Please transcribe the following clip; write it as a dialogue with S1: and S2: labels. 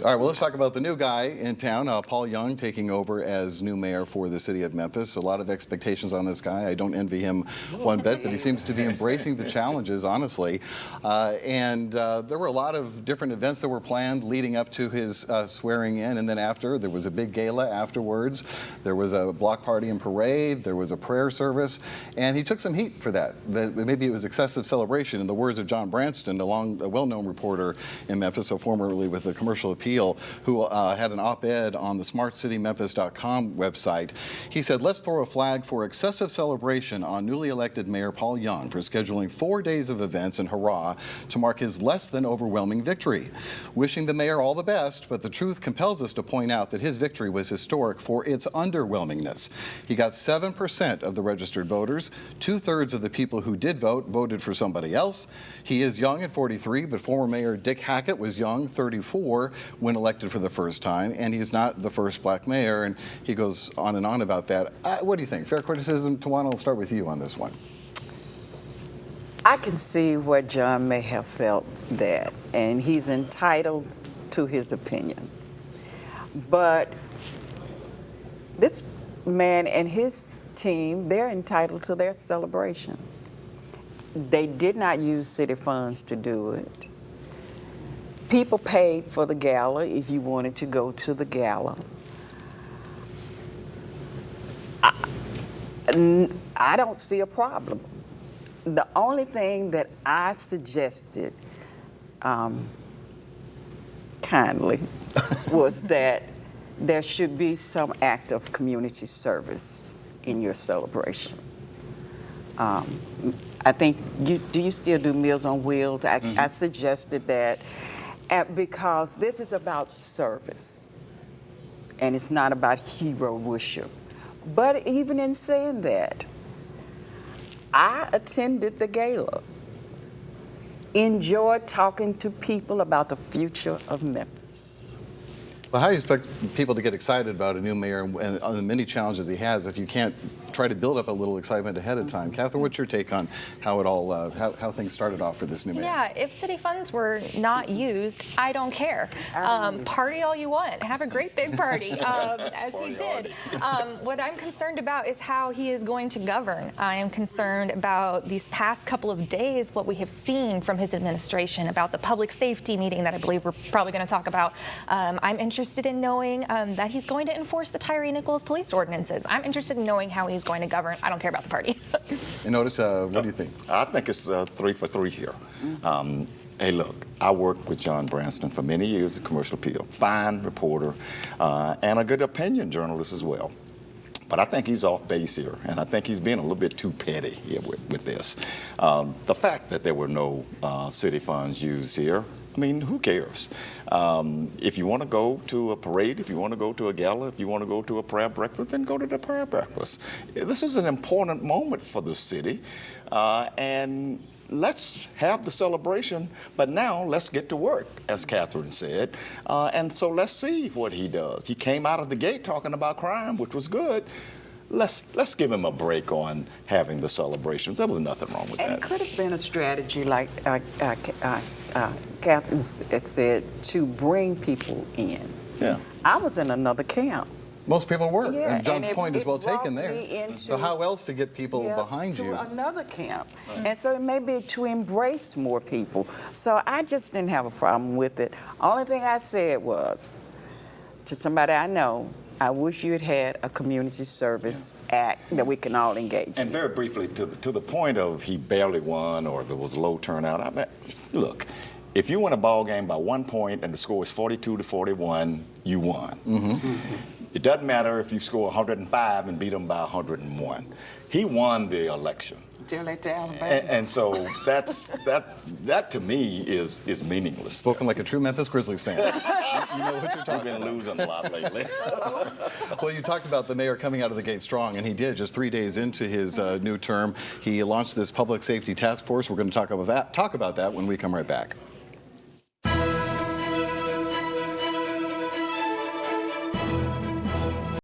S1: All right, well, let's talk about the new guy in town, Paul Young, taking over as new mayor for the city of Memphis. A lot of expectations on this guy. I don't envy him one bit, but he seems to be embracing the challenges, honestly. There were a lot of different events that were planned leading up to his swearing in, and then after. There was a big gala afterwards. There was a block party and parade. There was a prayer service, and he took some heat for that. Maybe it was excessive celebration, in the words of John Branston, a well-known reporter in Memphis, so formerly with the Commercial Appeal, who had an op-ed on the smartcitymemphis.com website. He said, "Let's throw a flag for excessive celebration on newly elected Mayor Paul Young for scheduling 4 days of events and hurrah to mark his less than overwhelming victory. Wishing the mayor all the best, but the truth compels us to point out that his victory was historic for its underwhelmingness. He got 7% of the registered voters. 2/3 of the people who did vote voted for somebody else. He is young at 43, but former Mayor Dick Hackett was young, 34, when elected for the first time, and he's not the first black mayor," and he goes on and on about that. What do you think? Fair criticism? Tawana, I'll start with you on this one.
S2: I can see where John may have felt that, and he's entitled to his opinion. But this man and his team, they're entitled to their celebration. They did not use city funds to do it. People paid for the gala if you wanted to go to the gala. I don't see a problem. The only thing that I suggested kindly was that there should be some act of community service in your celebration. I think, do you still do Meals on Wheels? I suggested that. Because this is about service, and it's not about hero worship. But even in saying that, I attended the gala, enjoyed talking to people about the future of Memphis.
S1: Well, how do you expect people to get excited about a new mayor and the many challenges he has if you can't try to build up a little excitement ahead of time? Catherine, what's your take on how it all, how things started off for this new mayor?
S3: Yeah, if city funds were not used, I don't care. Party all you want. Have a great big party, as he did. What I'm concerned about is how he is going to govern. I am concerned about these past couple of days, what we have seen from his administration, about the public safety meeting that I believe we're probably going to talk about. I'm interested in knowing that he's going to enforce the Tyree Nichols police ordinances. I'm interested in knowing how he's going to govern. I don't care about the party.
S1: And notice, what do you think?
S4: I think it's 3 for 3 here. Hey, look, I worked with John Branston for many years at Commercial Appeal. Fine reporter and a good opinion journalist as well. But I think he's off base here, and I think he's being a little bit too petty here with this. The fact that there were no city funds used here, I mean, who cares? If you want to go to a parade, if you want to go to a gala, if you want to go to a prayer breakfast, then go to the prayer breakfast. This is an important moment for the city, and let's have the celebration, but now let's get to work, as Catherine said. And so let's see what he does. He came out of the gate talking about crime, which was good. Let's give him a break on having the celebrations. There was nothing wrong with that.
S2: And it could have been a strategy, like Catherine said, to bring people in.
S1: Yeah.
S2: I was in another camp.
S1: Most people were,
S2: Yeah,
S1: and John's point is well taken
S2: brought
S1: there.
S2: me into-
S1: So how else to get people behind you?
S2: To another camp. And so it may be to embrace more people. So I just didn't have a problem with it. Only thing I said was, to somebody I know, I wish you had had a community service act that we can all engage in.
S4: And very briefly, to the point of he barely won or there was low turnout, I mean, look, if you win a ball game by 1 point and the score is 42-41, you won. It doesn't matter if you score 105 and beat them by 101. He won the election. And so that to me is meaningless.
S1: Spoken like a true Memphis Grizzlies fan. You know what you're talking about.
S4: We've been losing a lot lately.
S1: Well, you talked about the mayor coming out of the gate strong, and he did just 3 days into his new term. He launched this public safety task force. We're going to talk about that when we come right back.